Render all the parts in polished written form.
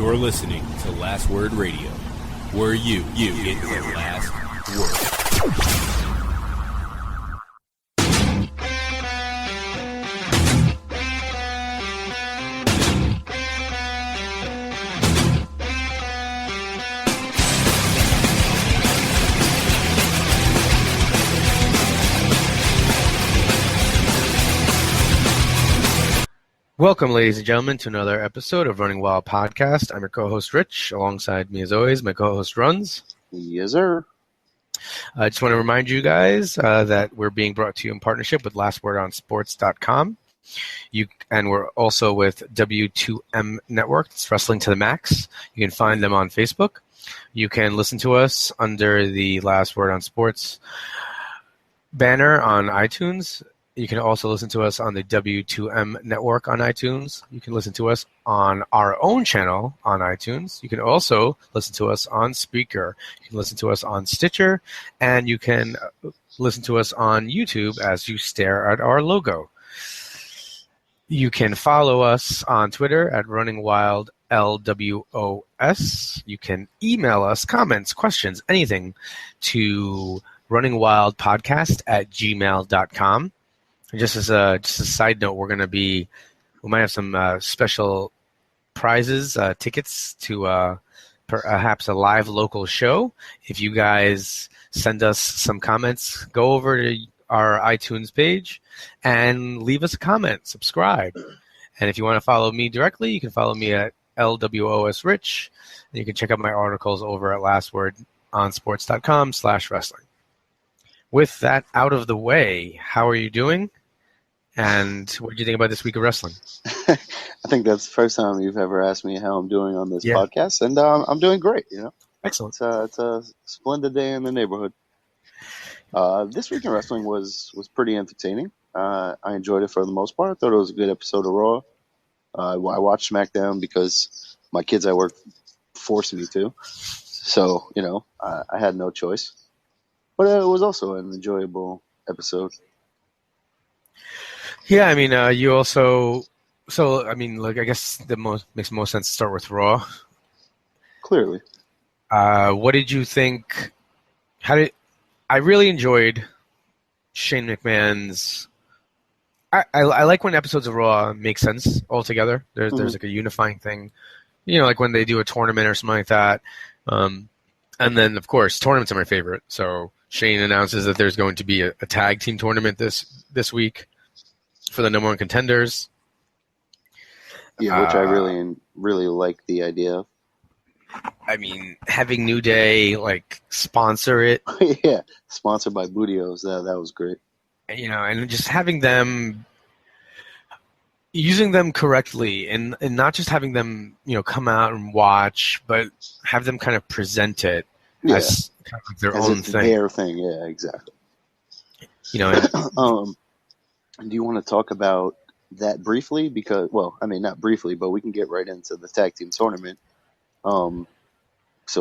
You're listening to Last Word Radio, where you get the last word. Welcome, ladies and gentlemen, to another episode of Running Wild Podcast. I'm your co-host, Rich. Alongside me, as always, my co-host, Runz. Yes, sir. I just want to remind you guys that we're being brought to you in partnership with lastwordonsports.com. And we're also with W2M Network. It's Wrestling to the Max. You can find them on Facebook. You can listen to us under the Last Word on Sports banner on iTunes. You can also listen to us on the W2M network on iTunes. You can listen to us on our own channel on iTunes. You can also listen to us on Spreaker. You can listen to us on Stitcher. And you can listen to us on YouTube as you stare at our logo. You can follow us on Twitter at RunningWildLWOS. You can email us comments, questions, anything to runningwildpodcast@gmail.com. Just as a side note, we might have some special prizes, tickets to perhaps a live local show. If you guys send us some comments, go over to our iTunes page and leave us a comment, subscribe. And if you want to follow me directly, you can follow me at LWOSRich. And you can check out my articles over at lastwordonsports.com/wrestling. With that out of the way, how are you doing? And what did you think about this week of wrestling? I think that's the first time you've ever asked me how I'm doing on this podcast, and I'm doing great. Excellent. It's a splendid day in the neighborhood. This week in wrestling was pretty entertaining. I enjoyed it for the most part. I thought it was a good episode of Raw. I watched SmackDown because my kids at work forced me to, so I had no choice. But it was also an enjoyable episode. Yeah, I mean, you also. So, I mean, I guess makes most sense to start with Raw. Clearly. What did you think? I really enjoyed Shane McMahon's. I like when episodes of Raw make sense altogether. There's like a unifying thing, like when they do a tournament or something like that. And then, of course, tournaments are my favorite. So Shane announces that there's going to be a tag team tournament this week for the number one contenders. Yeah, which I really like the idea of. I mean, having New Day sponsor it. Yeah, sponsored by Bootios. That was great. And just having them, using them correctly, and not just having them, come out and watch, but have them kind of present it as kind of their own thing. Their thing, yeah, exactly. Do you want to talk about that briefly? Because, not briefly, but we can get right into the tag team tournament. So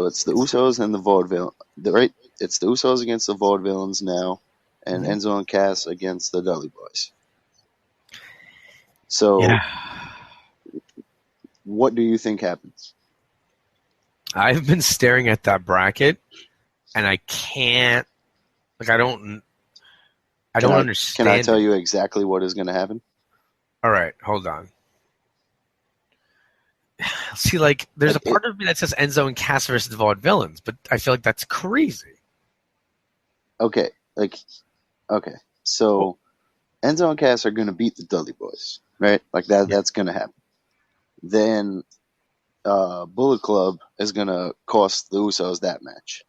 it's the Usos and the Vaudeville, right? It's the Usos against the Vaudevillains now, and Enzo and Cass against the Dudley Boys. So, what do you think happens? I've been staring at that bracket, and I can't. I don't understand. Can I tell you exactly what is going to happen? All right, hold on. See, there's a part of me that says Enzo and Cass versus the Vaudevillains, but I feel like that's crazy. Okay. So Enzo and Cass are going to beat the Dudley Boys, right? That's going to happen. Then Bullet Club is going to cost the Usos that match,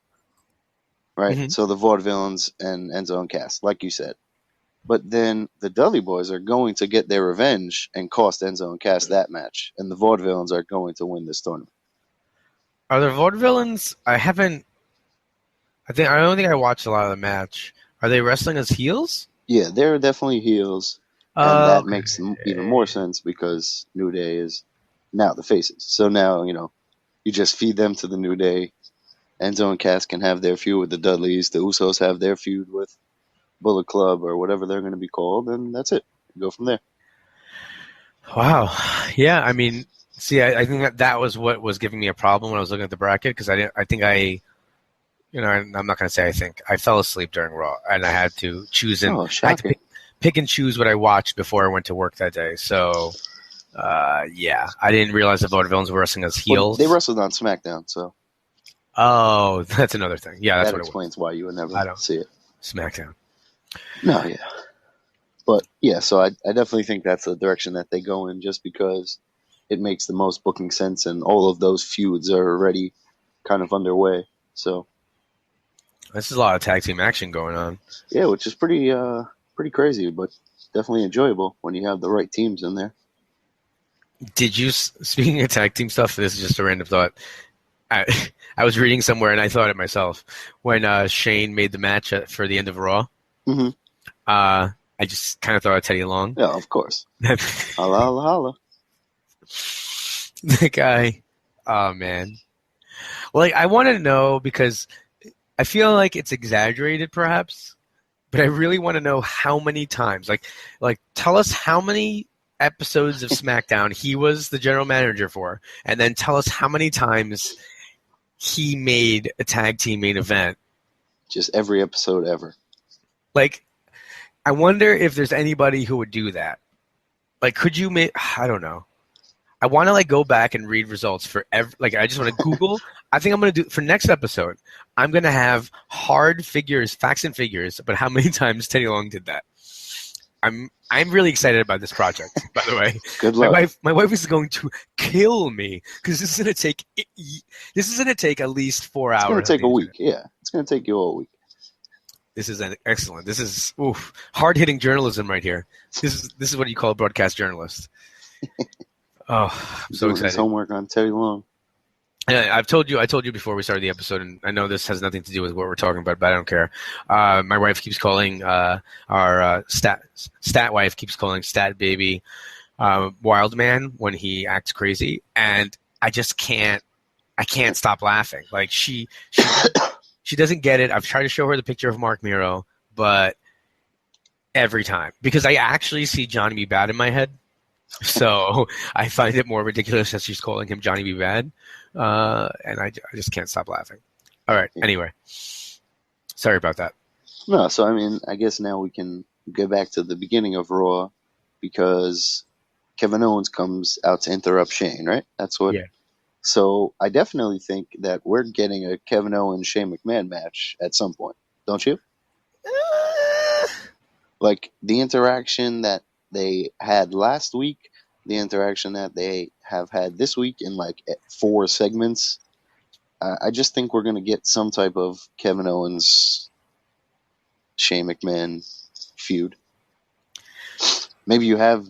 right? Mm-hmm. So the Vaudevillains and Enzo and Cass, like you said. But then the Dudley Boys are going to get their revenge and cost Enzo and Cass that match, and the Vaudevillains are going to win this tournament. Are the Vaudevillains? I don't think I watched a lot of the match. Are they wrestling as heels? Yeah, they're definitely heels, and that makes even more sense because New Day is now the faces. So now you just feed them to the New Day. Enzo and Cass can have their feud with the Dudleys. The Usos have their feud with Bullet Club or whatever they're going to be called, and that's it. Go from there. Wow. Yeah, I mean, See, I think that was what was giving me a problem when I was looking at the bracket because I'm not going to say I fell asleep during Raw and I had to choose Oh, I had to shocking. pick and choose what I watched before I went to work that day. So, yeah, I didn't realize the Vaudevillains were wrestling as heels. Well, they wrestled on SmackDown, so. Oh, that's another thing. Yeah, that's that what it was. explains why you would never see it. SmackDown. No, yeah. But, yeah, so I definitely think that's the direction that they go in just because it makes the most booking sense and all of those feuds are already kind of underway. So. This is a lot of tag team action going on. Yeah, which is pretty crazy, but definitely enjoyable when you have the right teams in there. Did you, speaking of tag team stuff, this is just a random thought. I was reading somewhere and I thought it myself when Shane made the match for the end of Raw. Mm-hmm. I just kind of thought of Teddy Long. Yeah, of course. Holla, holla, holla. The guy. Oh, man. Well, I want to know because I feel like it's exaggerated perhaps, but I really want to know how many times. Like tell us how many episodes of SmackDown he was the general manager for, and then tell us how many times he made a tag team main event. Just every episode ever. Like, I wonder if there's anybody who would do that. Like, could you make? I don't know. I want to go back and read results for I just want to Google. I think I'm going to do for next episode. I'm going to have hard figures, facts and figures, but how many times Teddy Long did that. I'm really excited about this project. By the way, good luck. My wife is going to kill me because this is going to take at least 4 hours. It's going to take a week. Yeah, it's going to take you all week. This is excellent. This is hard hitting journalism right here. This is what you call a broadcast journalist. Oh, I'm so excited. Homework on Teddy Long. I told you before we started the episode, and I know this has nothing to do with what we're talking about, but I don't care. My wife keeps calling our stat wife keeps calling Stat Baby Wild Man when he acts crazy, and I just can't stop laughing. Like she doesn't get it. I've tried to show her the picture of Mark Miro, but every time because I actually see Johnny B. Bad in my head. So I find it more ridiculous that she's calling him Johnny B. Bad, and I just can't stop laughing. All right. Anyway, sorry about that. No, so I mean, I guess now we can get back to the beginning of Raw because Kevin Owens comes out to interrupt Shane, right? That's what. Yeah. So I definitely think that we're getting a Kevin Owens Shane McMahon match at some point, don't you? Like the interaction that they had last week, the interaction that they have had this week in 4 segments. I just think we're going to get some type of Kevin Owens, Shane McMahon feud. Maybe you have,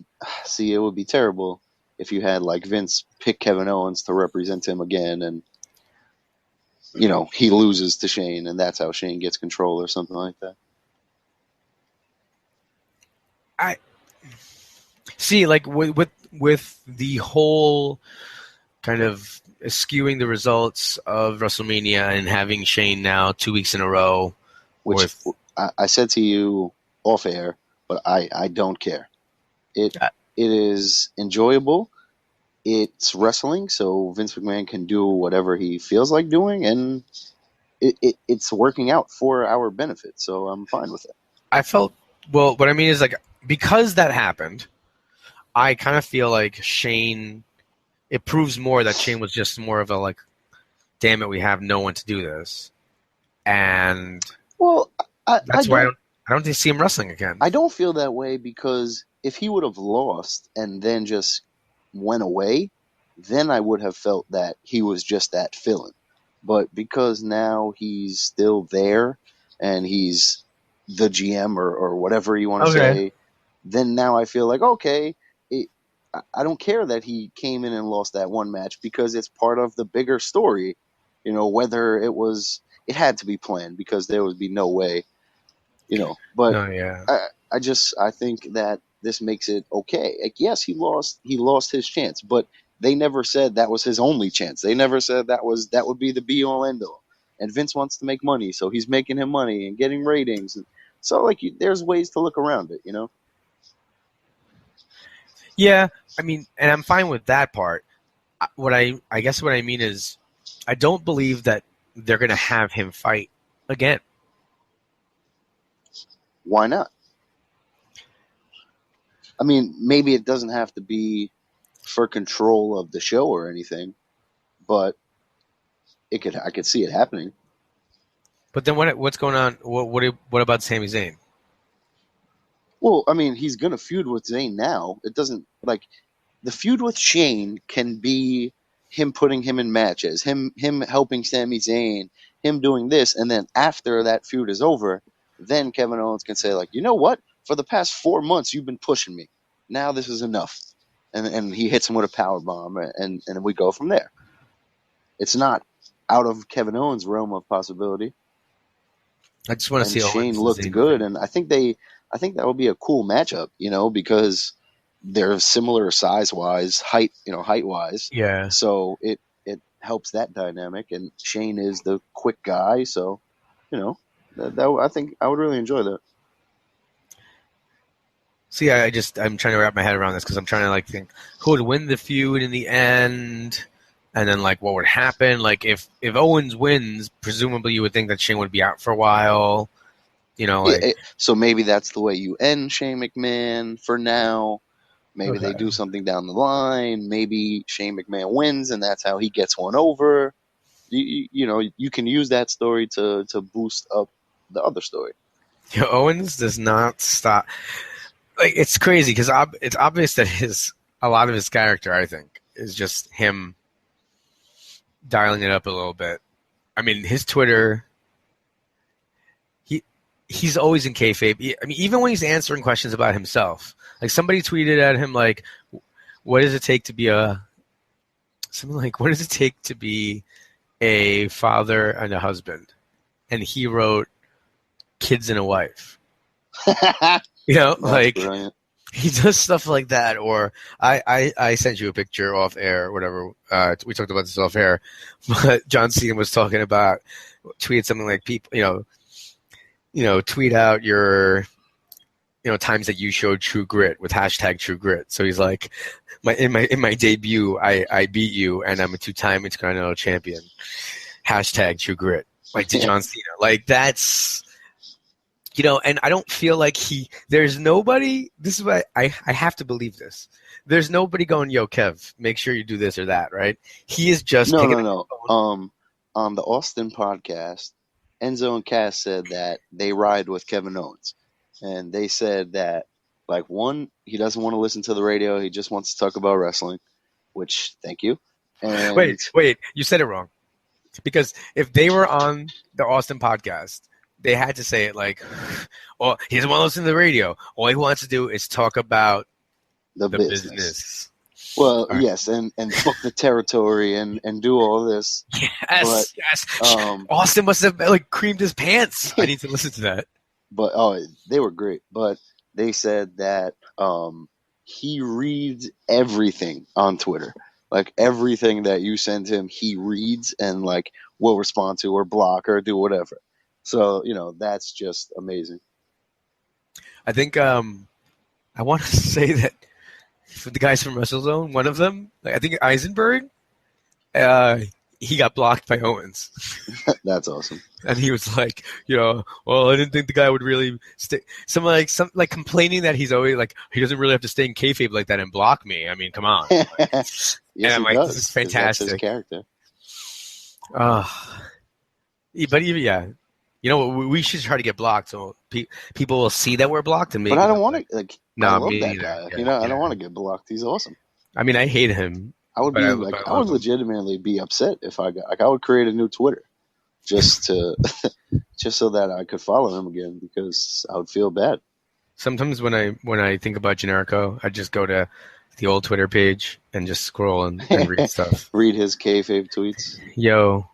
it would be terrible if you had Vince pick Kevin Owens to represent him again and, he loses to Shane and that's how Shane gets control or something like that. See, with the whole kind of skewing the results of WrestleMania and having Shane now 2 weeks in a row. Which I said to you off air, but I don't care. It is enjoyable. It's wrestling, so Vince McMahon can do whatever he feels like doing, and it's working out for our benefit, so I'm fine with it. What I mean is because that happened, I kind of feel like Shane, it proves more that Shane was just more of a damn it, we have no one to do this. And that's why I don't see him wrestling again. I don't feel that way because if he would have lost and then just went away, then I would have felt that he was just that villain. But because now he's still there and he's the GM or whatever you want to say, then now I feel okay, I don't care that he came in and lost that one match because it's part of the bigger story. Whether it had to be planned because there would be no way, But I think that this makes it okay. Yes, he lost his chance, but they never said that was his only chance. They never said that would be the be all end all. And Vince wants to make money, so he's making him money and getting ratings. So there's ways to look around it, Yeah, I mean, and I'm fine with that part. what I guess what I mean is, I don't believe that they're going to have him fight again. Why not? I mean, maybe it doesn't have to be for control of the show or anything, but I could see it happening. But then what's going on? What about Sami Zayn? Well, I mean, he's gonna feud with Zayn now. It doesn't like the feud with Shane can be him putting him in matches, him helping Sami Zayn, him doing this, and then after that feud is over, then Kevin Owens can say like, you know what? For the past 4 months, you've been pushing me. Now this is enough, and he hits him with a power bomb, and we go from there. It's not out of Kevin Owens' realm of possibility. I just want to see Shane looked good, and I think that would be a cool matchup, because they're similar size-wise, height-wise. Yeah. So it helps that dynamic, and Shane is the quick guy, so that I think I would really enjoy that. See, I'm trying to wrap my head around this because I'm trying to think who would win the feud in the end, and then what would happen. Like if Owens wins, presumably you would think that Shane would be out for a while. So maybe that's the way you end Shane McMahon for now. Maybe they do something down the line. Maybe Shane McMahon wins, and that's how he gets one over. You can use that story to boost up the other story. Owens does not stop. It's crazy because it's obvious that a lot of his character, I think, is just him dialing it up a little bit. I mean, his Twitter, he's always in kayfabe. I mean, even when he's answering questions about himself, somebody tweeted at him "What does it take to be what does it take to be a father and a husband?" And he wrote, "Kids and a wife." Brilliant. He does stuff like that. Or I sent you a picture off air, whatever. We talked about this off air, but John Cena was talking about, tweeted something like, people, tweet out your, times that you showed true grit with hashtag true grit. So he's like, in my debut, I beat you, and I'm a 2-time Intercontinental champion. Hashtag true grit. To John Cena. That's. And I don't feel like there's nobody, this is why I have to believe this. There's nobody going, yo, Kev, make sure you do this or that, right? He is just No. On the Austin podcast, Enzo and Cass said that they ride with Kevin Owens. And they said that, one, he doesn't want to listen to the radio. He just wants to talk about wrestling, which, thank you. And Wait, you said it wrong. Because if they were on the Austin podcast, they had to say it oh, he doesn't want to listen to the radio. All he wants to do is talk about the business. Well, yes, and book the territory and do all this. Yes. Austin must have creamed his pants. I need to listen to that. But they were great. But they said that he reads everything on Twitter. Everything that you send him, he reads and will respond to or block or do whatever. So, that's just amazing. I think I want to say that for the guys from WrestleZone, one of them, I think Eisenberg, he got blocked by Owens. That's awesome. And he was well, I didn't think the guy would really stay. Some complaining that he's always he doesn't really have to stay in kayfabe like that and block me. I mean, come on. Yes, and I'm he does, this is fantastic. That's his character. But even, we should try to get blocked so people will see that we're blocked. And maybe. But I don't want to. I love that guy. Yeah, I don't want to get blocked. He's awesome. I mean, I hate him. I would I would legitimately be upset if I got. I would create a new Twitter just so that I could follow him again because I would feel bad. Sometimes when I think about Generico, I just go to the old Twitter page and just scroll and read stuff. Read his kayfabe tweets. Yo,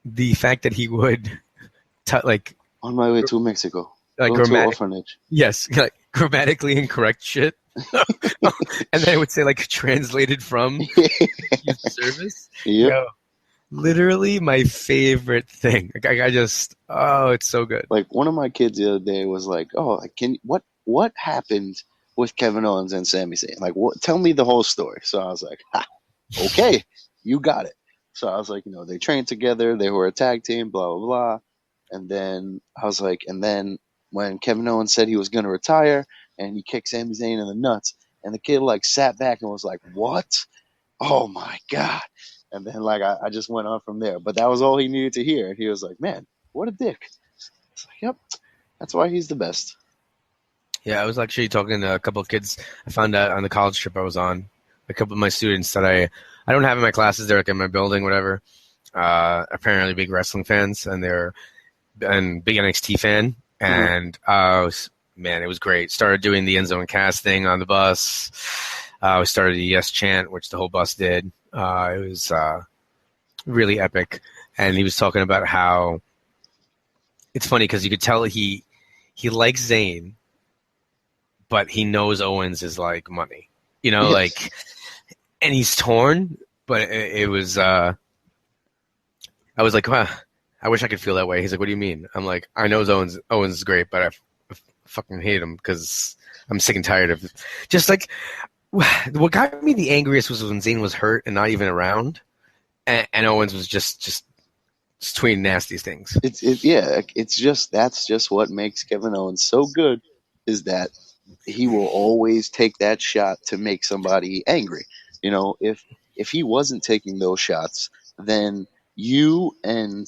the fact that he would. On my way to Mexico, to orphanage. Yes, grammatically incorrect shit, and then I would say translated from service. Yep. Yo, literally my favorite thing. It's so good. One of my kids the other day was what happened with Kevin Owens and Sami Zayn? Tell me the whole story. So I was like, okay, you got it. So I was like, they trained together. They were a tag team, blah, blah, blah. And then I was like, and then when Kevin Owens said he was going to retire and he kicked Sami Zayn in the nuts, and the kid like sat back and was like, what? Oh my God. And then like I just went on from there. But that was all he needed to hear. And he was like, man, what a dick. It's like, yep, that's why he's the best. Yeah, I was actually talking to a couple of kids. I found out on the college trip I was on, a couple of my students that I don't have in my classes. They're like in my building, whatever. Apparently big wrestling fans, and they're big NXT fan. And man, it was great. Started doing the end zone cast thing on the bus. We started the yes chant, which the whole bus did. It was really epic. And he was talking about how it's funny because you could tell he likes Zayn, but he knows Owens is like money, Yes. like, and he's torn. But it was, I was like, wow, I wish I could feel that way. He's like, what do you mean? I'm like, I know Owens is great, but I fucking hate him because I'm sick and tired of it. Just like, what got me the angriest was when Zayn was hurt and not even around, and Owens was just tweeting nasty things. That's just what makes Kevin Owens so good, is that he will always take that shot to make somebody angry. If he wasn't taking those shots, then you and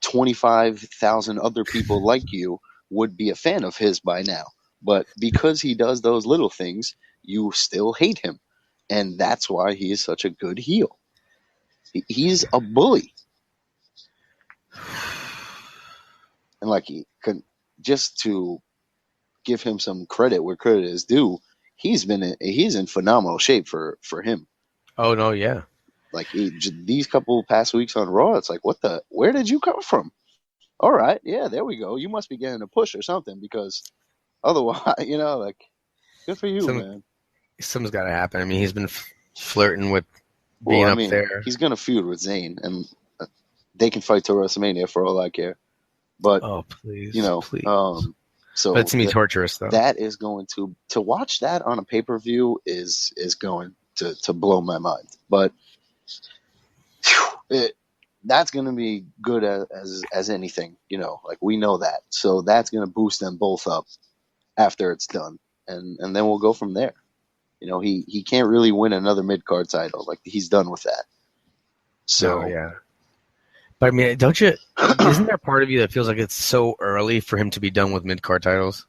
25,000 other people like you would be a fan of his by now. But because he does those little things, you still hate him. And that's why he is such a good heel. He's a bully. And like, just to give him some credit where credit is due, he's in phenomenal shape for him. Oh no, yeah. Like these couple past weeks on Raw, it's like, where did you come from? All right, yeah, there we go. You must be getting a push or something, because otherwise, like, good for you, man. Something's got to happen. I mean, he's been flirting with being up there. He's gonna feud with Zayn, and they can fight till WrestleMania for all I care. But please, please. So but it's gonna be torturous, though. That is going to watch that on a pay-per-view is going to blow my mind. But that's going to be good as anything, like, we know that. So that's going to boost them both up after it's done, and then we'll go from there. He can't really win another mid-card title. Like, he's done with that. So yeah. But I mean, isn't there part of you that feels like it's so early for him to be done with mid-card titles?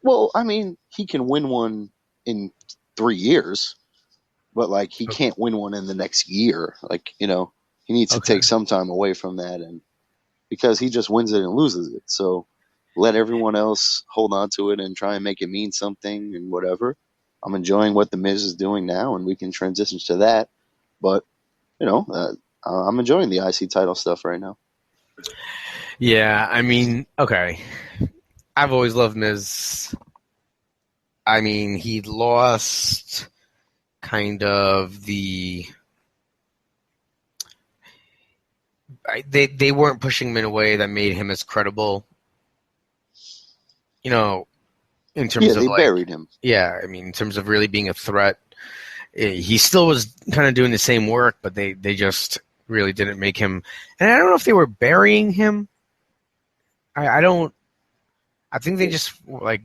Well, I mean, he can win one in 3 years, but like, he can't win one in the next year. Like, he needs to take some time away from that, and because he just wins it and loses it. So let everyone else hold on to it and try and make it mean something and whatever. I'm enjoying what The Miz is doing now, and we can transition to that. But, I'm enjoying the IC title stuff right now. Yeah, I mean, okay. I've always loved Miz. I mean, he lost kind of the... They weren't pushing him in a way that made him as credible, in terms of, they like, buried him. Yeah, I mean, in terms of really being a threat. He still was kind of doing the same work, but they just really didn't make him. And I don't know if they were burying him. I think they just, like,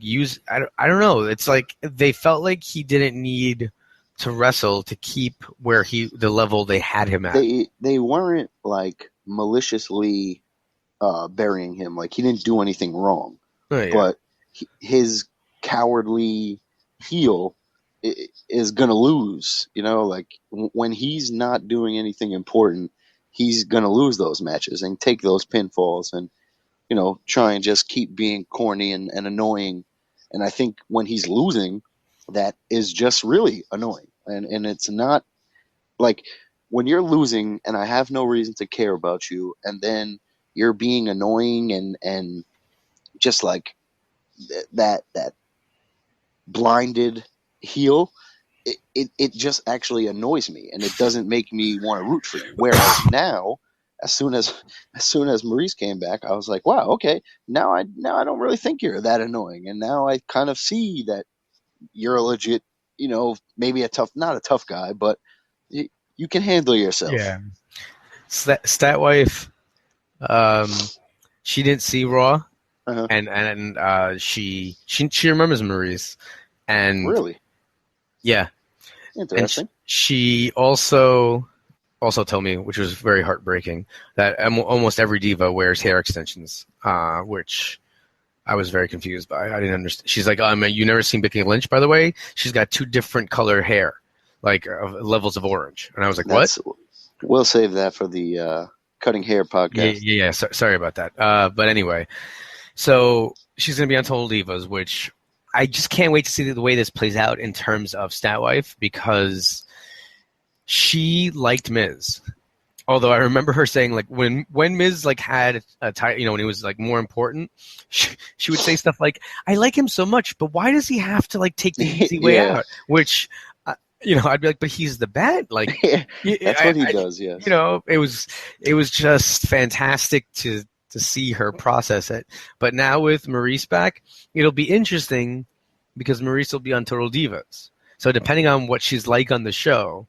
I don't know. It's like they felt like he didn't need to wrestle to keep the level they had him at. They weren't, like, maliciously burying him. Like, he didn't do anything wrong. Oh, yeah. But his cowardly heel is going to lose. Like, when he's not doing anything important, he's going to lose those matches and take those pinfalls and, try and just keep being corny and annoying. And I think when he's losing, that is just really annoying. And it's not like, when you're losing and I have no reason to care about you, and then you're being annoying and just like that blinded heel, it just actually annoys me, and it doesn't make me want to root for you. Whereas now, as soon as Maryse came back, I was like, wow, okay, now I don't really think you're that annoying, and now I kind of see that you're a legit maybe not a tough guy, but you can handle yourself. Yeah. Stat wife, she didn't see Raw, and she remembers Maryse, and Really yeah, interesting. and she also told me, which was very heartbreaking, that almost every diva wears hair extensions, which I was very confused by. I didn't understand. She's like, you never seen Becky Lynch, by the way? She's got 2 different color hair, like levels of orange. And I was like, what? We'll save that for the Cutting Hair podcast. Yeah. Sorry about that. But anyway, so she's going to be on Total Divas, which I just can't wait to see the way this plays out in terms of Statwife, because she liked Miz. Although I remember her saying, like, when Miz like had a title, when he was like more important, she would say stuff like, "I like him so much, but why does he have to like take the easy way out?" Which, I'd be like, "But he's the bad." Like, that's what he does. Yes. It was just fantastic to see her process it. But now with Maryse back, it'll be interesting because Maryse will be on Total Divas. So depending on what she's like on the show.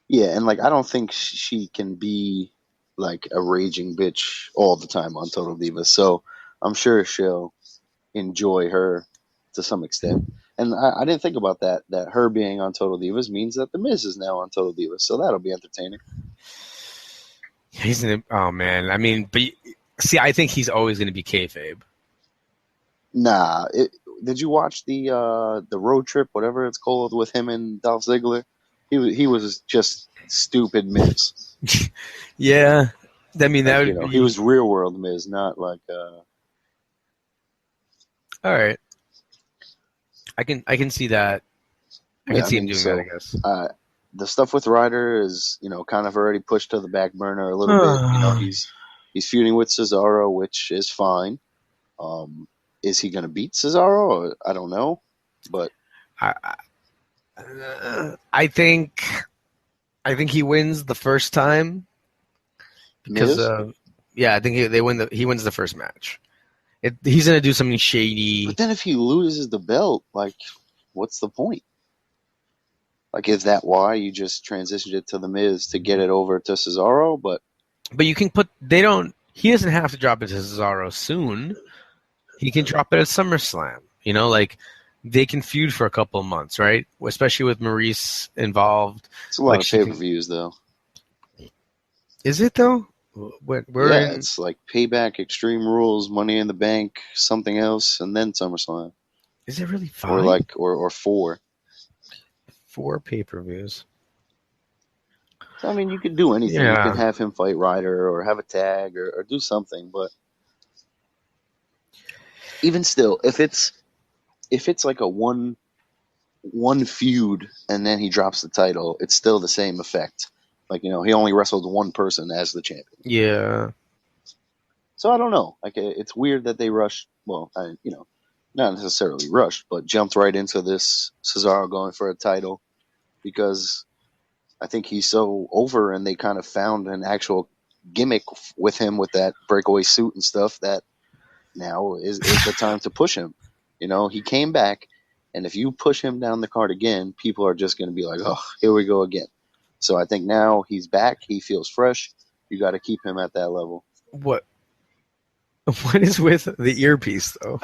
Yeah, and like I don't think she can be like a raging bitch all the time on Total Divas. So I'm sure she'll enjoy her to some extent. And I didn't think about that her being on Total Divas means that The Miz is now on Total Divas. So that'll be entertaining. Oh man, I mean, but see, I think he's always going to be kayfabe. Nah, did you watch the road trip, whatever it's called, with him and Dolph Ziggler? He was just stupid Miz. Yeah, I mean that would be... he was real world Miz, not like. All right, I can see that. I can see him doing that, I guess. The stuff with Ryder is kind of already pushed to the back burner a little bit. He's feuding with Cesaro, which is fine. Is he going to beat Cesaro? I don't know, but I think he wins the first time because I think he wins the first match. He's going to do something shady. But then if he loses the belt, like, what's the point? Like, is that why you just transitioned it to the Miz to get it over to Cesaro? But you can he doesn't have to drop it to Cesaro soon. He can drop it at SummerSlam. Like, they can feud for a couple of months, right? Especially with Maryse involved. It's a lot of pay-per-views, though. Is it, though? It's like Payback, Extreme Rules, Money in the Bank, something else, and then SummerSlam. Is it really 5? Or 4. 4 pay-per-views. So, I mean, you could do anything. Yeah. You can have him fight Ryder or have a tag or do something, but even still, if it's like a one feud and then he drops the title, it's still the same effect. Like, he only wrestled one person as the champion. Yeah. So I don't know. Like, it's weird that they rushed. Well, not necessarily rushed, but jumped right into this Cesaro going for a title because I think he's so over, and they kind of found an actual gimmick with him with that breakaway suit and stuff that now is the time to push him. He came back, and if you push him down the card again, people are just going to be like, oh, here we go again. So I think now he's back. He feels fresh. You got to keep him at that level. What is with the earpiece, though?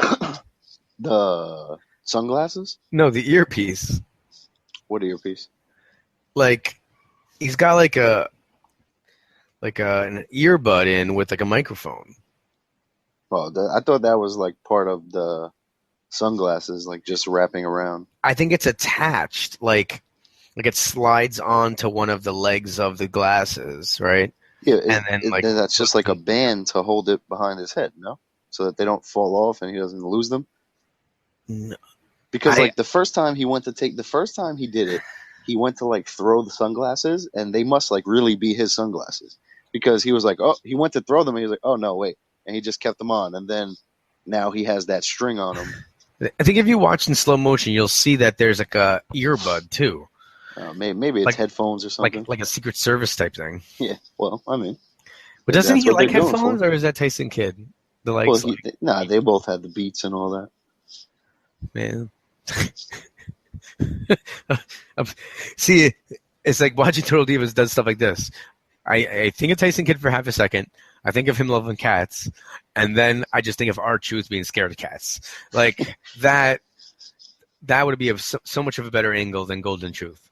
The sunglasses? No, the earpiece. What earpiece? Like, he's got like an earbud in with like a microphone. Well, I thought that was like part of the sunglasses, like just wrapping around. I think it's attached, like it slides onto one of the legs of the glasses, right? Yeah, and then that's just like a band to hold it behind his head, no? So that they don't fall off and he doesn't lose them. No. Because the first time he did it, he went to like throw the sunglasses, and they must like really be his sunglasses, because he was like, oh, he went to throw them, and he was like, oh no, wait, and he just kept them on, and then now he has that string on him. I think if you watch in slow motion, you'll see that there's like a earbud too. Maybe it's like headphones or something, like a Secret Service type thing. Yeah, well, I mean, but doesn't he like headphones, or is that Tyson Kidd? They both had the Beats and all that. Man. See, it's like watching Total Divas does stuff like this. I think of Tyson Kidd for half a second. I think of him loving cats, and then I just think of R-Truth being scared of cats. Like that would be so much of a better angle than Golden Truth.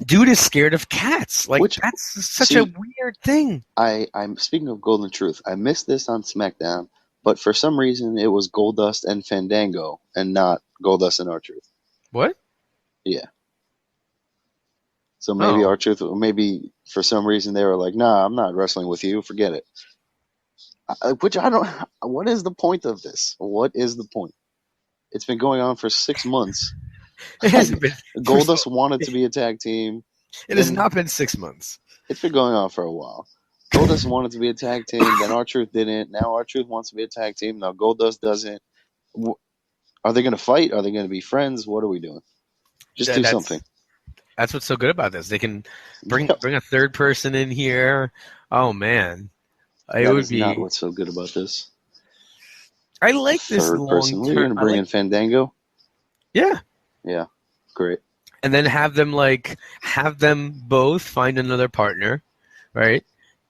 Dude is scared of cats. Like that's such a weird thing. I'm speaking of Golden Truth. I missed this on SmackDown, but for some reason it was Goldust and Fandango, and not Goldust and R-Truth. What? Yeah. So maybe R-Truth, maybe for some reason they were like, "Nah, I'm not wrestling with you. Forget it." Which I don't. What is the point of this? What is the point? It's been going on for 6 months. It hasn't been. Goldust wanted to be a tag team. It has not been 6 months. It's been going on for a while. Goldust wanted to be a tag team, then R-Truth didn't. Now R-Truth wants to be a tag team. Now Goldust doesn't. Are they going to fight? Are they going to be friends? What are we doing? Just do something. That's what's so good about this. They can bring a third person in here. Oh man, that would be not what's so good about this. I like this third person. We're going to bring in Fandango. Yeah. Yeah. Great. And then have them both find another partner, right?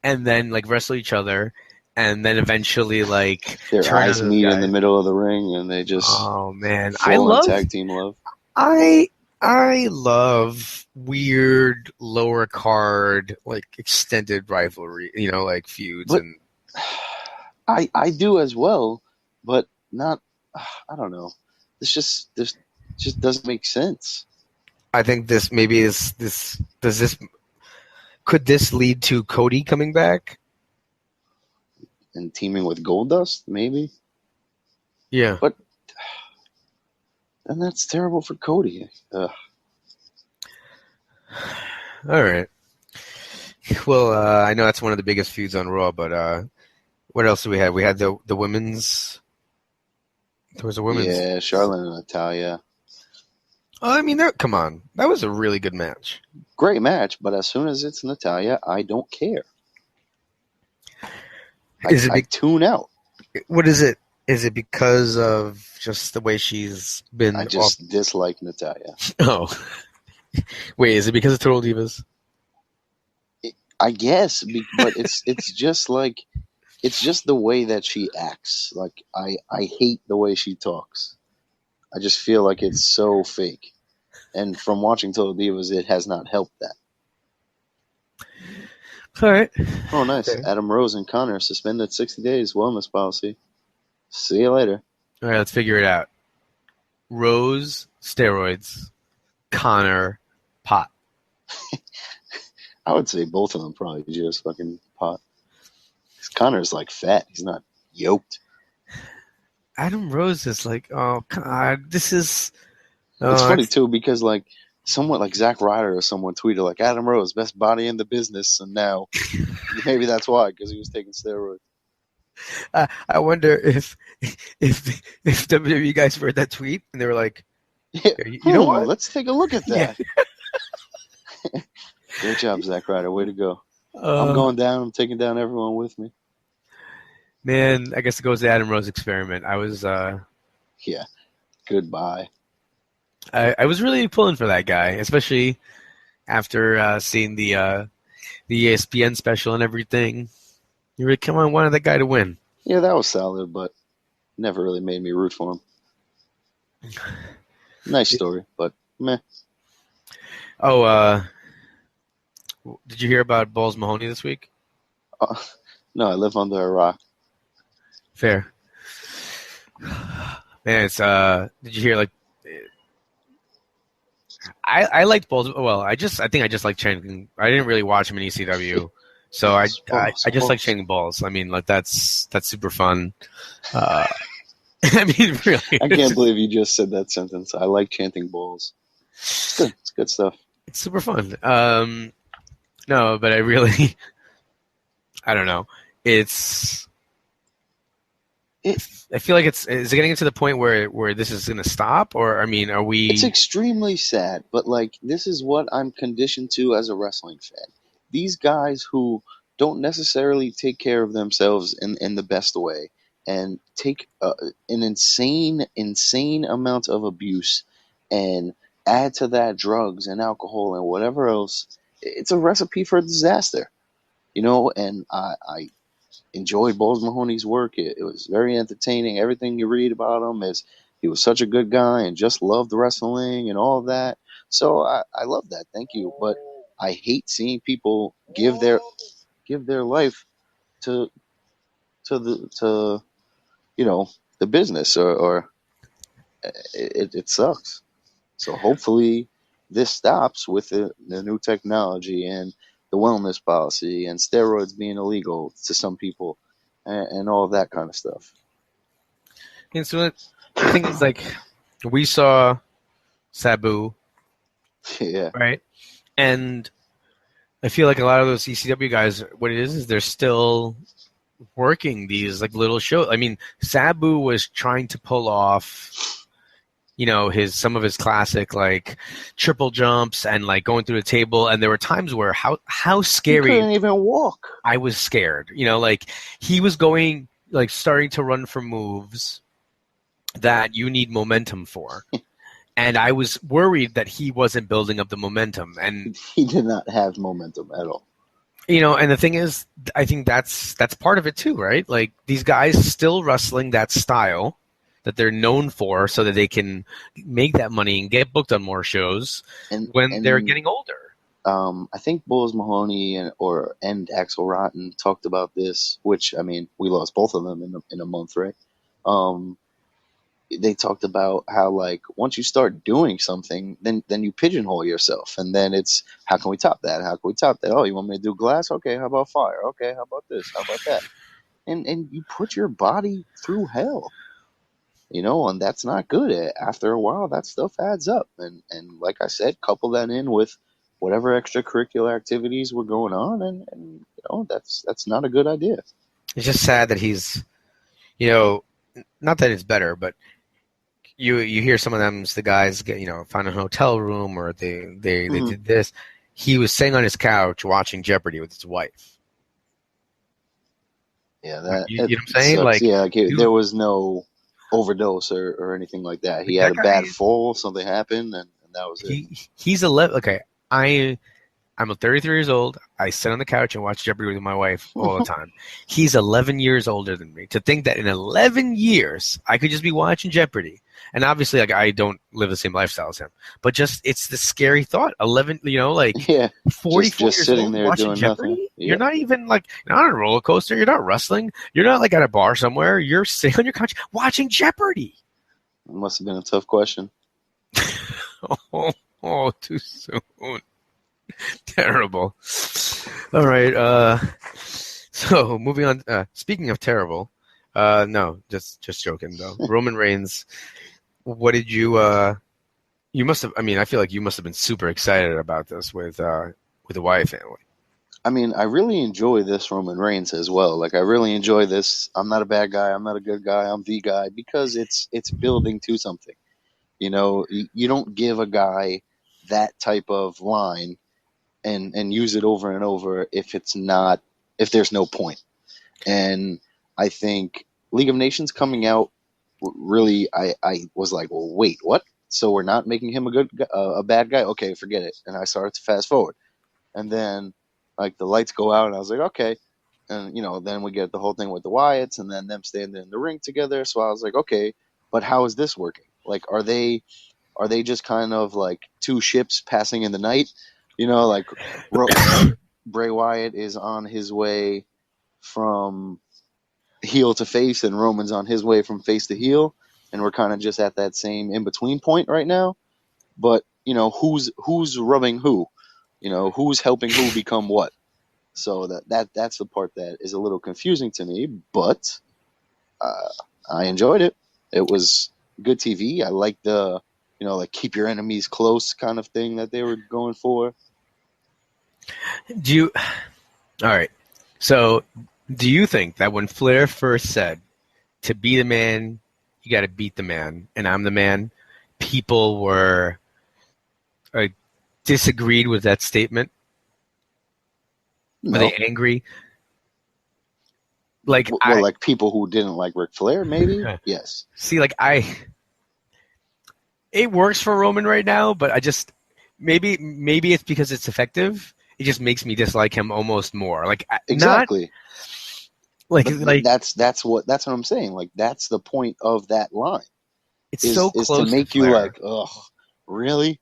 And then wrestle each other, and then eventually their eyes meet in the middle of the ring, and they just I love tag team love. I love weird lower card extended rivalry, feuds, but and I do as well, but not. I don't know. This just doesn't make sense. I think this maybe could this lead to Cody coming back and teaming with Goldust, maybe. Yeah, but then that's terrible for Cody. Ugh. All right. Well, I know that's one of the biggest feuds on Raw, but what else do we have? We had the women's. There was a women's. Yeah, Charlotte and Natalya. Oh, I mean, come on. That was a really good match. Great match, but as soon as it's Natalya, I don't care. I tune out. What is it? Is it because of just the way she's been? I just dislike Natalya. Oh. Wait, is it because of Total Divas? I guess, but it's just it's just the way that she acts. I hate the way she talks. I just feel like it's so fake. And from watching Total Divas, it has not helped that. All right. Oh, nice. Okay. Adam Rose and Konnor suspended 60 days wellness policy. See you later. All right, let's figure it out. Rose, steroids. Konnor, pot. I would say both of them probably just fucking pot. Connor's fat. He's not yoked. Adam Rose is oh god, this is. It's funny too because someone like Zack Ryder or someone tweeted Adam Rose best body in the business, and now maybe that's why, because he was taking steroids. I wonder if WWE guys read that tweet and they were like, yeah, you know what? Let's take a look at that. Yeah. Great job, Zack Ryder. Way to go. I'm going down. I'm taking down everyone with me. Man, I guess it goes to Adam Rose experiment. I was yeah. Goodbye. I was really pulling for that guy, especially after seeing the ESPN special and everything. You really come on, wanted that guy to win. Yeah, that was solid, but never really made me root for him. Nice story, but meh. Oh, did you hear about Balls Mahoney this week? No, I live under a rock. Fair. Man, it's did you hear I liked Balls. Well, I think I just like chanting. I didn't really watch him in ECW, so I just like chanting balls. I mean, that's super fun. I mean, really. I can't believe you just said that sentence. I like chanting balls. It's good. It's good stuff. It's super fun. No, but I really, I don't know. I feel like is it getting to the point where this is going to stop, or I mean, are we? It's extremely sad, but this is what I'm conditioned to as a wrestling fan. These guys who don't necessarily take care of themselves in the best way and take an insane amount of abuse and add to that drugs and alcohol and whatever else, it's a recipe for disaster, and I enjoyed Balls Mahoney's work. It was very entertaining. Everything you read about him is he was such a good guy and just loved wrestling and all of that. So I love that. Thank you. But I hate seeing people give their life to the the business or it sucks. So hopefully this stops with the new technology and the wellness policy and steroids being illegal to some people and all of that kind of stuff. And so the thing is, like, we saw Sabu, Yeah. right? And I feel like a lot of those ECW guys, what it is they're still working these like little shows. I mean, Sabu was trying to pull off, some of his classic like triple jumps and like going through the table, and there were times where how scary. He couldn't even walk. I was scared. Like he was going like starting to run for moves that you need momentum for. And I was worried that he wasn't building up the momentum, and he did not have momentum at all. And the thing is, I think that's part of it too, right? Like these guys still wrestling that style that they're known for, so that they can make that money and get booked on more shows when they're getting older. I think Balls Mahoney and Axel Rotten talked about this, which I mean, we lost both of them in a month, right? They talked about how like once you start doing something, then you pigeonhole yourself, and then it's how can we top that? How can we top that? Oh, you want me to do glass? Okay, how about fire? Okay, how about this? How about that? And you put your body through hell, and that's not good. After a while, that stuff adds up, and like I said, couple that in with whatever extracurricular activities were going on, and that's not a good idea. It's just sad that he's, not that it's better, but you hear some of them, the guys get, find a hotel room or they did this. He was sitting on his couch watching Jeopardy with his wife. Yeah, you know what I'm saying? Sucks. Like, yeah, there was no overdose or anything like that. He had a bad fall, something happened, and that was it. He's 11. Okay, I'm 33 years old. I sit on the couch and watch Jeopardy with my wife all the time. He's 11 years older than me. To think that in 11 years I could just be watching Jeopardy, and obviously, like, I don't live the same lifestyle as him, but just it's the scary thought. 11, 44 just years sitting old there watching doing Jeopardy. nothing. Yeah. You're not even you're not on a roller coaster. You're not wrestling. You're not like at a bar somewhere. You're sitting on your couch watching Jeopardy. It must have been a tough question. Oh, too soon. Terrible. All right. So moving on. Speaking of terrible, no, just joking though. Roman Reigns. What did you? You must have. I mean, I feel like you must have been super excited about this with the Wyatt family. I mean, I really enjoy this Roman Reigns as well. Like, I really enjoy this. I'm not a bad guy. I'm not a good guy. I'm the guy, because it's building to something. You don't give a guy that type of line and use it over and over if there's no point. And I think League of Nations coming out, really, I was like, well, wait, what? So we're not making him a bad guy? Okay, forget it. And I started to fast forward, and then like the lights go out, and I was like, okay. And then we get the whole thing with the Wyatts, and then them standing in the ring together. So I was like, okay, but how is this working? Like, are they just kind of like two ships passing in the night? Like Bray Wyatt is on his way from heel to face, and Roman's on his way from face to heel, and we're kind of just at that same in between point right now. But who's rubbing who? Who's helping who become what? So that's the part that is a little confusing to me. But I enjoyed it. It was good TV. I like the like keep your enemies close kind of thing that they were going for. All right. So, do you think that when Flair first said, to be the man, you got to beat the man, and I'm the man, people were disagreed with that statement? No. Were they angry? Like, like people who didn't like Ric Flair, maybe? Yes. See, like it works for Roman right now, but I just maybe it's because it's effective. It just makes me dislike him almost more. Like Exactly. Like that's what I'm saying. Like that's the point of that line. It's so close to make you Flair. like, ugh, really?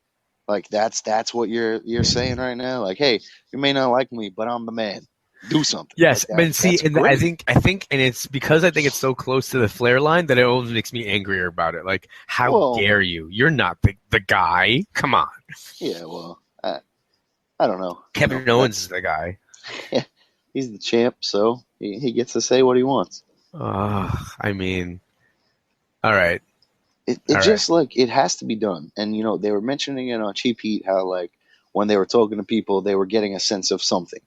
Like that's what you're saying right now. Like, hey, you may not like me, but I'm the man. Do something. Yes, like but see, and I think, and it's because I think it's so close to the Flair line that it always makes me angrier about it. Like, how dare you? You're not the guy. Come on. Yeah, well, I don't know. Kevin Owens is the guy. Yeah, he's the champ, so he gets to say what he wants. I mean, all right. It just like it has to be done, and they were mentioning it on Cheap Heat how like when they were talking to people, they were getting a sense of something.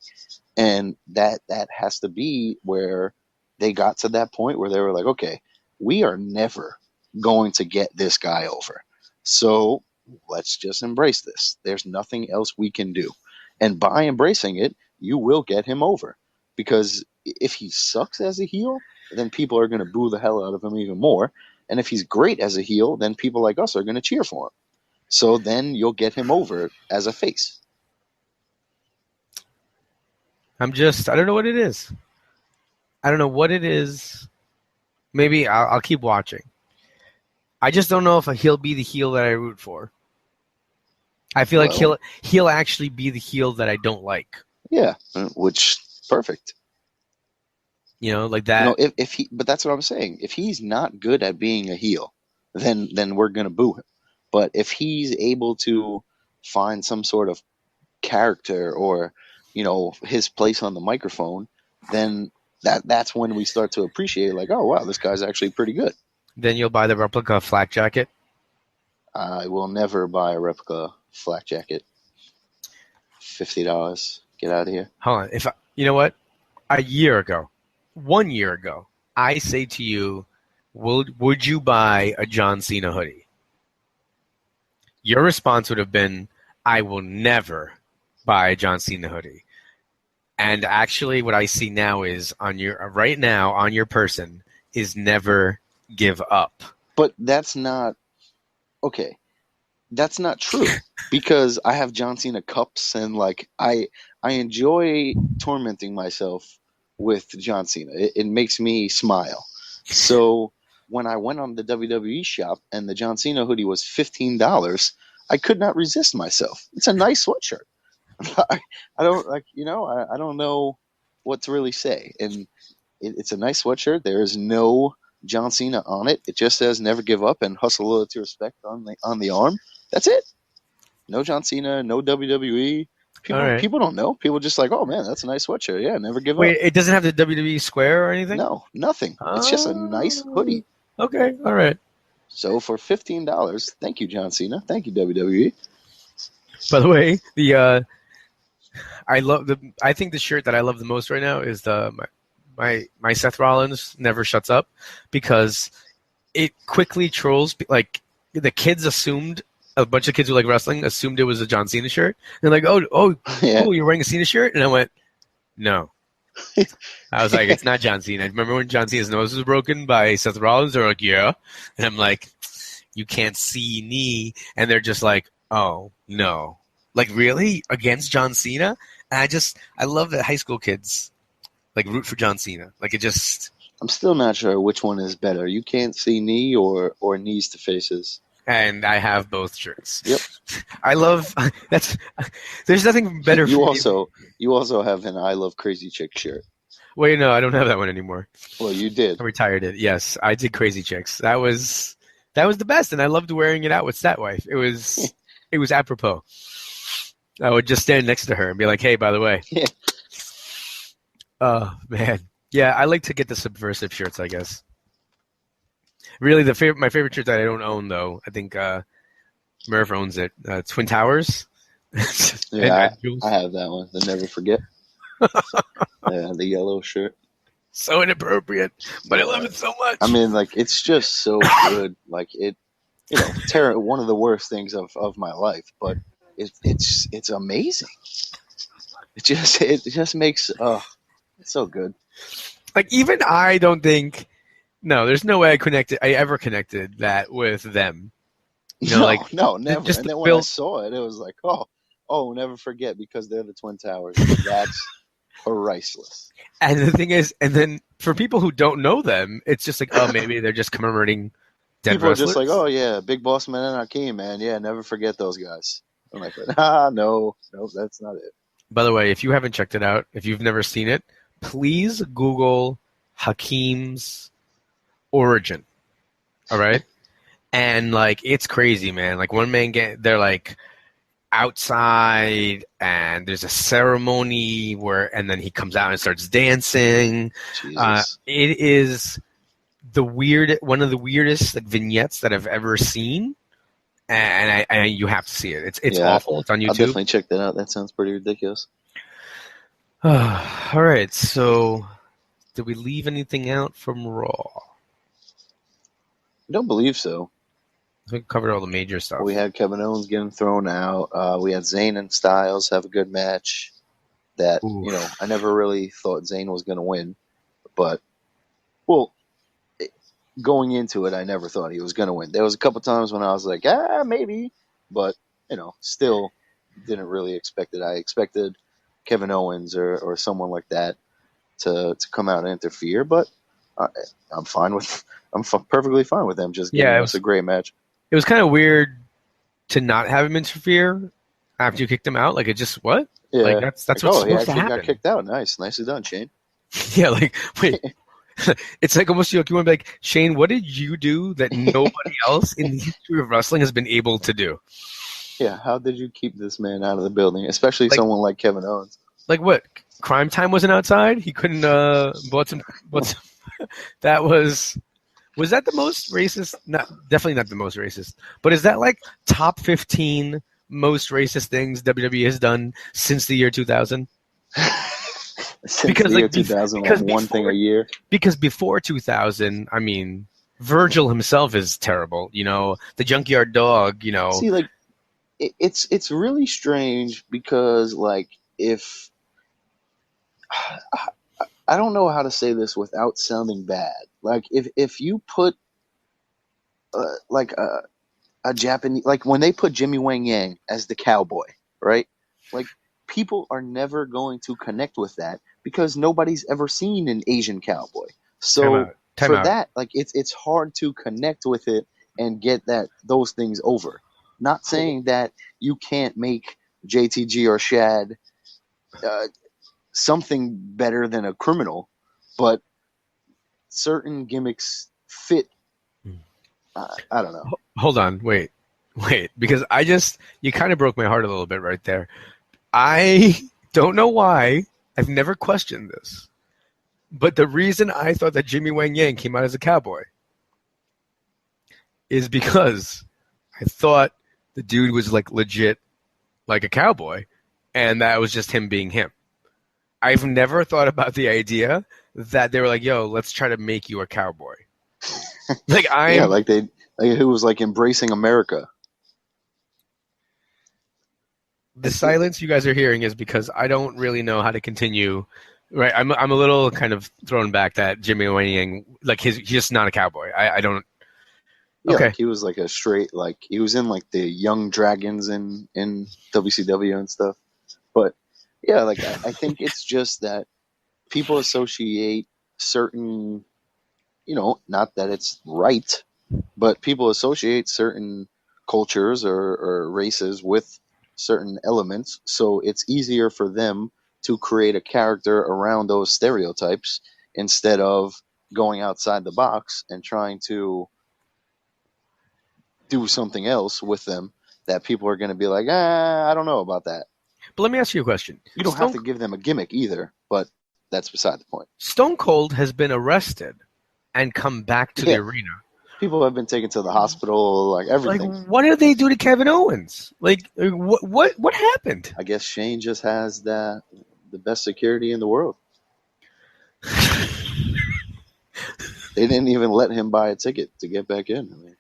And that has to be where they got to that point where they were like, okay, we are never going to get this guy over. So let's just embrace this. There's nothing else we can do. And by embracing it, you will get him over. Because if he sucks as a heel, then people are going to boo the hell out of him even more. And if he's great as a heel, then people like us are going to cheer for him. So then you'll get him over as a face. I don't know what it is. I don't know what it is. Maybe I'll keep watching. I just don't know if he'll be the heel that I root for. I feel like he'll actually be the heel that I don't like. Yeah, which perfect. Like that. If he, but that's what I'm saying. If he's not good at being a heel, then we're gonna boo him. But if he's able to find some sort of character or his place on the microphone, then that's when we start to appreciate, like, oh wow, this guy's actually pretty good. Then you'll buy the replica flak jacket. I will never buy a replica flak jacket. $50. Get out of here. Hold on. You know what? 1 year ago, I say to you, would you buy a John Cena hoodie? Your response would have been, I will never buy a John Cena hoodie. And actually what I see now is on your person is never give up. But that's not okay. That's not true because I have John Cena cups and like I enjoy tormenting myself with John Cena. It makes me smile. So when I went on the WWE shop and the John Cena hoodie was $15, I could not resist myself. It's a nice sweatshirt. I don't know what to really say. And it's a nice sweatshirt. There is no John Cena on it. It just says never give up and hustle loyalty respect on the arm. That's it. No John Cena, no WWE. People don't know. People just like, oh man, that's a nice sweatshirt. Yeah, never give up. Wait, it doesn't have the WWE square or anything? No, nothing. It's just a nice hoodie. Okay, all right. So for $15, thank you, John Cena. Thank you, WWE. By the way, I think the shirt that I love the most right now is my Seth Rollins Never Shuts Up, because it quickly trolls, like the kids assumed, a bunch of kids who like wrestling assumed it was a John Cena shirt. They're like, oh, yeah. You're wearing a Cena shirt? And I went, no. I was like, it's not John Cena. Remember when John Cena's nose was broken by Seth Rollins? They're like, yeah. And I'm like, you can't see me. And they're just like, oh, no. Like, really? Against John Cena? And I love that high school kids like root for John Cena. Like, it just... I'm still not sure which one is better. You can't see knee or knees to faces. And I have both shirts. Yep. I love that's. There's nothing better. You also have an I Love Crazy Chick shirt. Wait, no, I don't have that one anymore. Well, you did. I retired it. Yes, I did Crazy Chicks. That was the best, and I loved wearing it out with Statwife. It was apropos. I would just stand next to her and be like, "Hey, by the way." Yeah. Oh man, yeah, I like to get the subversive shirts, I guess. Really, my favorite shirt that I don't own, though, I think Merv owns it. Twin Towers. Yeah, I have that one. The Never Forget. Yeah, the yellow shirt. So inappropriate, but I love it so much. I mean, like, it's just so good. Like, it, one of the worst things of my life, but it's amazing. It just makes it's so good. Like, even I don't think. No, there's no way I ever connected that with them. You know, like no, never. just And the then when I build. saw it, it was like, oh, never forget because they're the Twin Towers. That's priceless. And the thing is, and then for people who don't know them, it's just like, oh, maybe they're just commemorating dead People are wrestlers. just like, oh yeah, Big Boss Man and Akeem, man. Yeah, never forget those guys. I'm like, no, that's not it. By the way, if you haven't checked it out, if you've never seen it, please Google Hakeem's origin. All right? And, like, it's crazy, man. Like, one man, they're, like, outside, and there's a ceremony and then he comes out and starts dancing. Jesus. It is one of the weirdest, like, vignettes that I've ever seen. And you have to see it. It's awful. It's on YouTube. I'll definitely check that out. That sounds pretty ridiculous. All right. So, did we leave anything out from Raw? I don't believe so. We covered all the major stuff. We had Kevin Owens getting thrown out. We had Zayn and Styles have a good match. That Oof. I never really thought Zayn was going to win, but going into it, I never thought he was going to win. There was a couple times when I was like, maybe, but still didn't really expect it. I expected Kevin Owens or someone like that to come out and interfere, but I'm perfectly fine with them just giving us a great match. It was kind of weird to not have him interfere after you kicked him out. Like, it just, what? Yeah. Like, that's what's supposed to happen. Got kicked out. Nicely done, Shane. Yeah, like, wait. It's like almost you want to be like, Shane, what did you do that nobody else in the history of wrestling has been able to do? Yeah, how did you keep this man out of the building, especially someone like Kevin Owens? Like what? Crime Time wasn't outside? He couldn't bought some that was that the most racist? Definitely not the most racist. But is that like top 15 most racist things WWE has done since the year 2000? Since the year 2000, one thing a year. Because before 2000, I mean, Virgil himself is terrible. The Junkyard Dog. See, like, it's really strange because, like, if I don't know how to say this without sounding bad. Like, if you put like a Japanese, like when they put Jimmy Wang Yang as the cowboy, right? Like, people are never going to connect with that because nobody's ever seen an Asian cowboy. So Time out. That, like, it's hard to connect with it and get those things over. Not saying that you can't make JTG or Shad something better than a criminal, but certain gimmicks fit. I don't know. Hold on, wait, because you kind of broke my heart a little bit right there. I don't know why. I've never questioned this, but the reason I thought that Jimmy Wang Yang came out as a cowboy is because I thought the dude was like legit, like a cowboy, and that was just him being him. I've never thought about the idea that they were like, "Yo, let's try to make you a cowboy." Like who was like embracing America. The silence you guys are hearing is because I don't really know how to continue. Right, I'm a little kind of thrown back that Jimmy Wang Yang, like, he's just not a cowboy. I don't. Yeah, okay. Like he was like a straight, like he was in like the Young Dragons in WCW and stuff. But yeah, like I think it's just that people associate certain, not that it's right, but people associate certain cultures or races with certain elements. So it's easier for them to create a character around those stereotypes instead of going outside the box and trying to do something else with them that people are going to be like, I don't know about that. But let me ask you a question. You don't have to give them a gimmick either, but that's beside the point. Stone Cold has been arrested and come back to the arena. People have been taken to the hospital, like everything. Like, what did they do to Kevin Owens? Like, what happened? I guess Shane just has the best security in the world. They didn't even let him buy a ticket to get back in. I mean,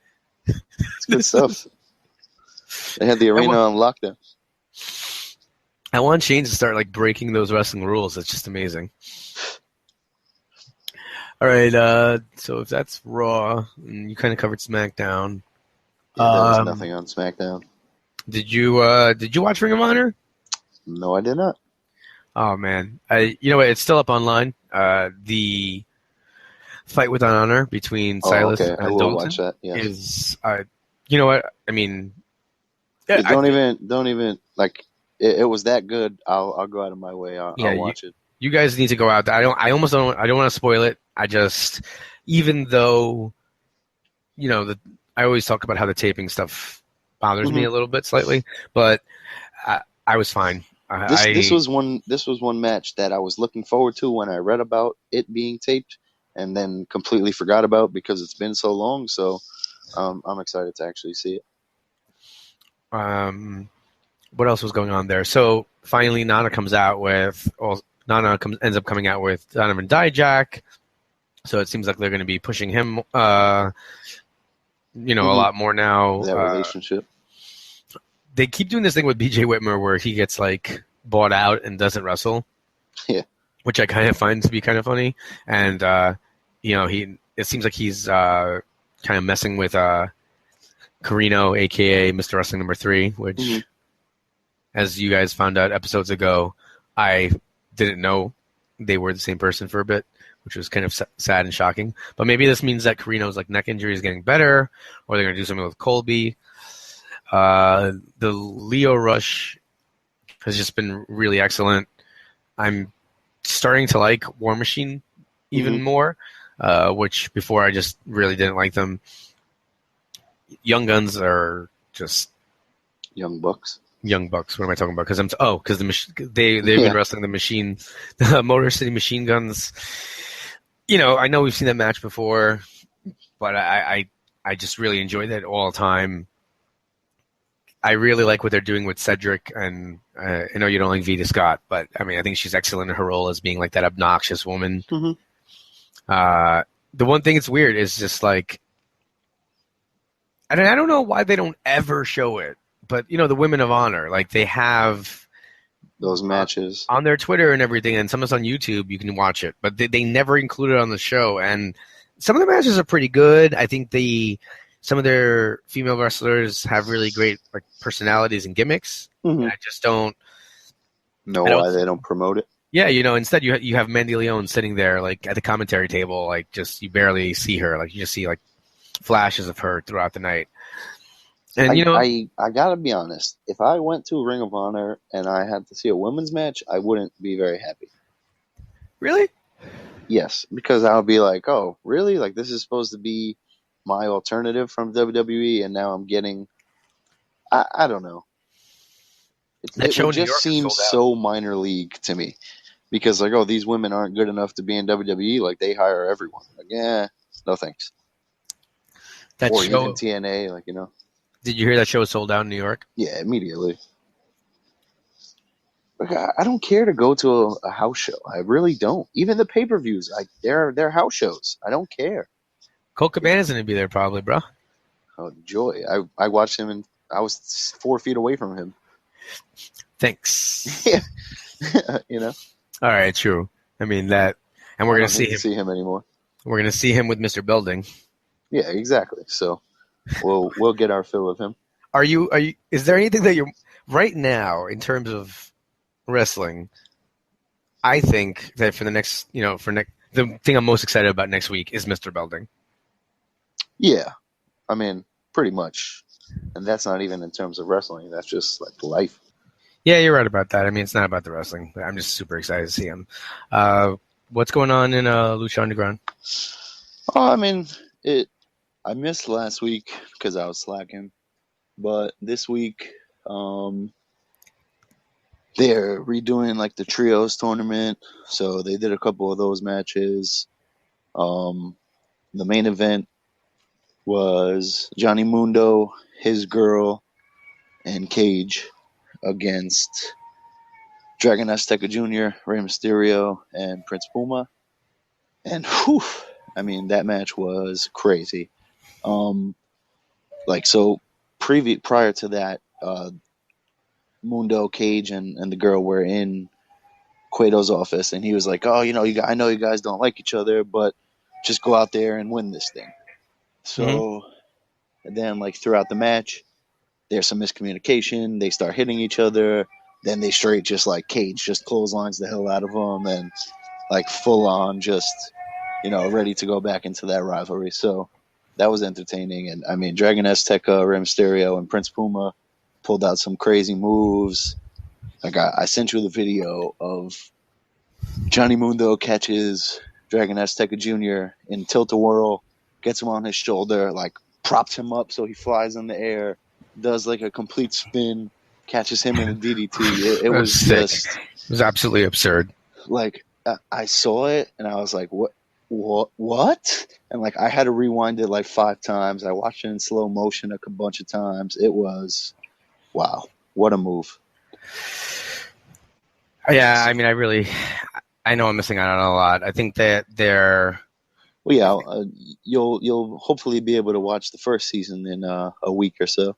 it's good stuff. They had the arena on lockdown. I want Shane to start like breaking those wrestling rules. That's just amazing. All right, so if that's Raw, and you kind of covered SmackDown. Yeah, there was nothing on SmackDown. Did you watch Ring of Honor? No, I did not. Oh man, you know what? It's still up online. The fight with honor between Silas okay. I and will Dalton watch that. Yes. is, you know what? I mean, Yeah, don't even like. It was that good. I'll go out of my way. I'll watch it. You guys need to go out there. I don't want to spoil it. I just, even though, you know, I always talk about how the taping stuff bothers me a little bit slightly, but I was fine. This was one match that I was looking forward to when I read about it being taped, and then completely forgot about because it's been so long. So I'm excited to actually see it. What else was going on there? So finally, Nana ends up coming out with Donovan Dijak. So it seems like they're going to be pushing him, a lot more now. That relationship. They keep doing this thing with BJ Whitmer where he gets like bought out and doesn't wrestle. Yeah. Which I kind of find to be kind of funny. And, it seems like he's kind of messing with Carino, a.k.a. Mr. Wrestling number 3, which, as you guys found out episodes ago, I didn't know they were the same person for a bit, which was kind of sad and shocking. But maybe this means that Carino's like neck injury is getting better, or they're going to do something with Colby. The Leo Rush has just been really excellent. I'm starting to like War Machine even more, which before I just really didn't like them. Young Guns are just Young Bucks. Young Bucks. What am I talking about? Because they've been wrestling the Motor City Machine Guns. I know we've seen that match before, but I just really enjoyed that all the time. I really like what they're doing with Cedric, and I know you don't like Vita Scott, but I mean, I think she's excellent in her role as being like that obnoxious woman. The one thing that's weird is just like, I don't know why they don't ever show it, but the Women of Honor, like they have those matches on their Twitter and everything, and some of it's on YouTube. You can watch it, but they never include it on the show. And some of the matches are pretty good. I think some of their female wrestlers have really great like personalities and gimmicks. And I just don't know why they don't promote it. Yeah, instead you have Mandy Leon sitting there like at the commentary table, like just you barely see her, like you just see like flashes of her throughout the night. And I gotta be honest, if I went to Ring of Honor and I had to see a women's match, I wouldn't be very happy. Really? Yes, because I would be like, oh, really? Like this is supposed to be my alternative from WWE, and now I'm getting, I don't know. It just seems so minor league to me, because like, oh, these women aren't good enough to be in WWE. Like they hire everyone. Like, no thanks. Or even TNA, like Did you hear that show was sold out in New York? Yeah, immediately. Like, I don't care to go to a house show. I really don't. Even the pay-per-views, they're house shows. I don't care. Colt Cabana's going to be there probably, bro. Oh, joy. I watched him, and I was 4 feet away from him. Thanks. Yeah. All right, true. I mean, that, and we're going to see him anymore. We're going to see him with Mr. Belding. Yeah, exactly. So we'll get our fill of him. Is there anything that you're, right now, in terms of wrestling, I think that for the next, the thing I'm most excited about next week is Mr. Belding. Yeah, I mean, pretty much. And that's not even in terms of wrestling. That's just like life. Yeah, you're right about that. I mean, it's not about the wrestling. But I'm just super excited to see him. What's going on in Lucha Underground? Oh, I mean, I missed last week because I was slacking. But this week, they're redoing like the trios tournament. So they did a couple of those matches. The main event was Johnny Mundo, his girl, and Cage against Dragon Azteca Jr., Rey Mysterio, and Prince Puma. And I mean, that match was crazy. Prior to that, Mundo, Cage, and the girl were in Cueto's office, and he was like, "Oh, I know you guys don't like each other, but just go out there and win this thing." So And then, like, throughout the match, there's some miscommunication. They start hitting each other. Then they straight just, like, Cage just clotheslines the hell out of them and, like, full on just, ready to go back into that rivalry. So that was entertaining. And, I mean, Dragon Azteca, Rey Mysterio, and Prince Puma pulled out some crazy moves. Like, I sent you the video of Johnny Mundo catches Dragon Azteca Jr. in Tilt-A-Whirl, gets him on his shoulder, like, props him up so he flies in the air, does, like, a complete spin, catches him in a DDT. It was just... It was absolutely absurd. Like, I saw it, and I was like, what? And, like, I had to rewind it, like, 5 times. I watched it in slow motion a bunch of times. It was, wow, what a move. Yeah, I mean, I know I'm missing out on a lot. I think that they're... Well, yeah, you'll hopefully be able to watch the first season in a week or so.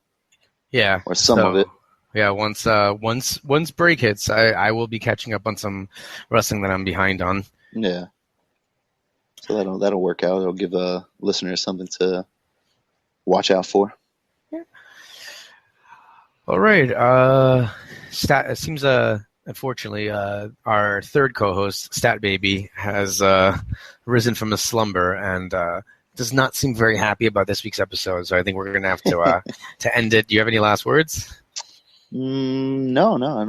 Yeah. Or some of it. Yeah, once break hits, I will be catching up on some wrestling that I'm behind on. Yeah. So that'll work out. It'll give listeners something to watch out for. Yeah. All right. It seems unfortunately our third co-host, Stat Baby, has risen from a slumber and does not seem very happy about this week's episode. So I think we're going to have to end it. Do you have any last words? No, I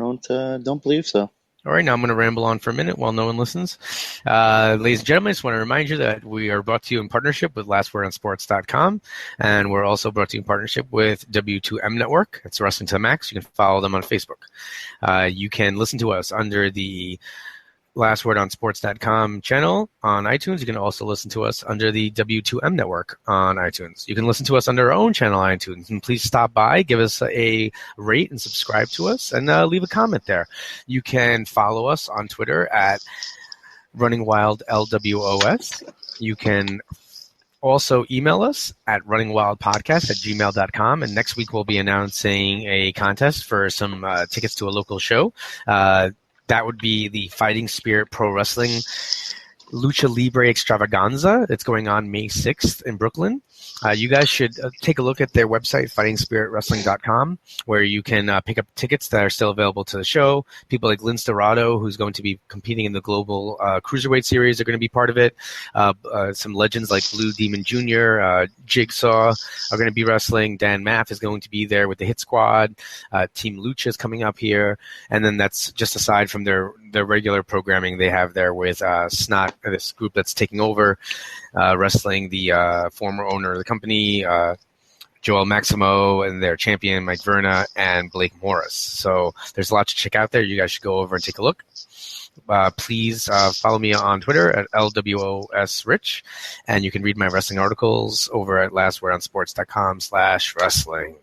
don't believe so. All right, now I'm going to ramble on for a minute while no one listens. Ladies and gentlemen, I just want to remind you that we are brought to you in partnership with lastwordonsports.com, and we're also brought to you in partnership with W2M Network. It's Wrestling to the Max. You can follow them on Facebook. You can listen to us under the lastwordonsports.com channel on iTunes. You can also listen to us under the W2M Network on iTunes. You can listen to us under our own channel on iTunes. And please stop by, give us a rate and subscribe to us, and leave a comment there. You can follow us on Twitter at RunningWildLWOS. You can also email us at runningwildpodcast@gmail.com. And next week we'll be announcing a contest for some tickets to a local show. That would be the Fighting Spirit Pro Wrestling Lucha Libre Extravaganza. It's going on May 6th in Brooklyn. You guys should take a look at their website, fightingspiritwrestling.com, where you can pick up tickets that are still available to the show. People like Lince Dorado, who's going to be competing in the Global Cruiserweight Series, are going to be part of it. Some legends like Blue Demon Jr., Jigsaw are going to be wrestling. Dan Maff is going to be there with the Hit Squad. Team Lucha is coming up here. And then that's just aside from their regular programming they have there with Snot, this group that's taking over, wrestling the former owner of the company, Joel Maximo, and their champion, Mike Verna, and Blake Morris. So there's a lot to check out there. You guys should go over and take a look. Please follow me on Twitter at LWOSRich, and you can read my wrestling articles over at lastwordonsports.com/wrestling.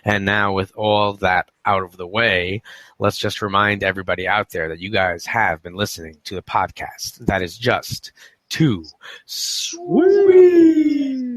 And now, with all that out of the way, let's just remind everybody out there that you guys have been listening to the podcast that is just too sweet.